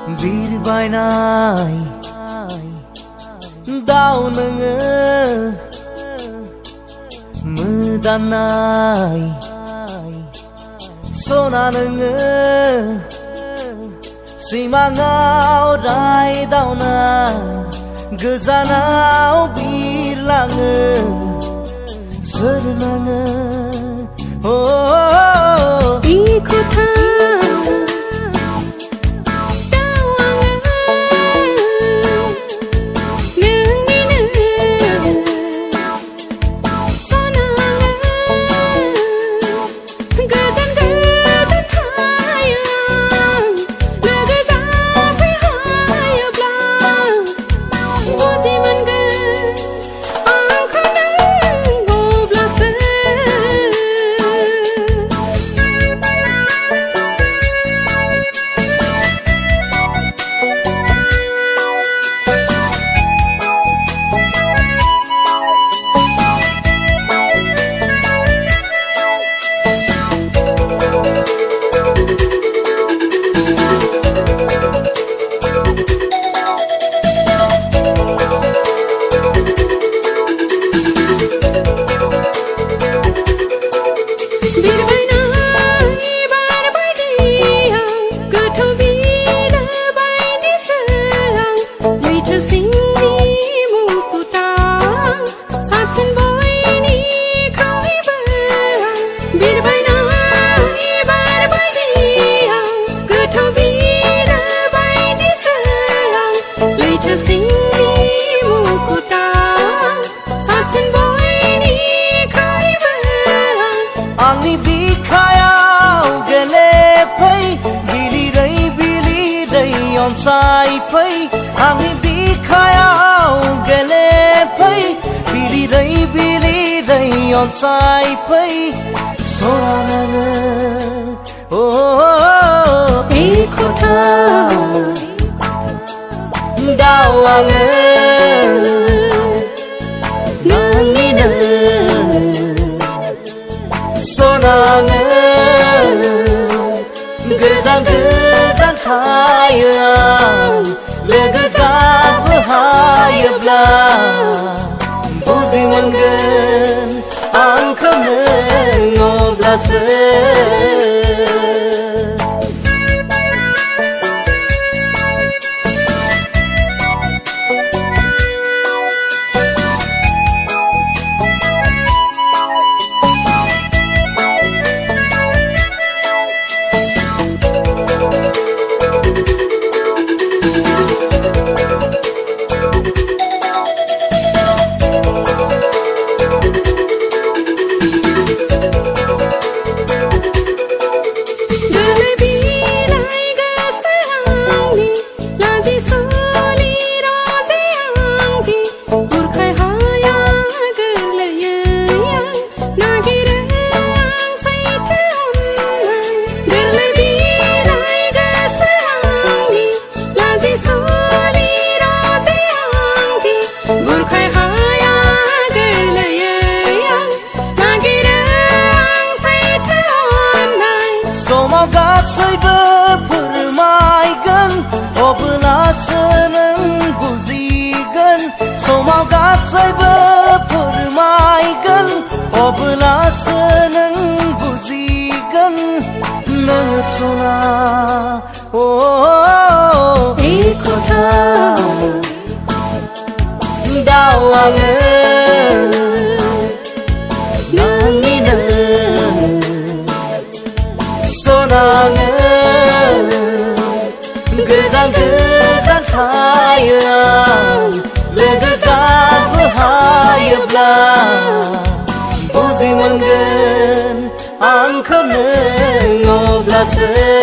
Birbainai dao nwngw modanai sona nwngw simangau rai dauna गोजानाव बिरलाङो सोर नाङो इखुथा आंनि बिखायाव गेलेफै बिलिरै अनसायफै आंनि बिखायाव गेलेफै बिलिरै अनसायफै सना नोङो इखुथा दाव आङो नोंनिनो सनाङो गोजान गोजान थायो आं लोगो जानो हायोब्ला बुजि मोनगोन आंखौ नों अब्लासो समाव गासैबो फोरमायगोन अब्लासो नों बुजिगोन समाव गासैबो फोरमायगोन अब्लासो नों बुजिगोन नों सना इखुथा दाव आङो नोंनिनो सनाङो गोजान गोजान थायो आं लोगो जानो हायोब्ला बुजि मोनगोन आंखौ नों अब्लासो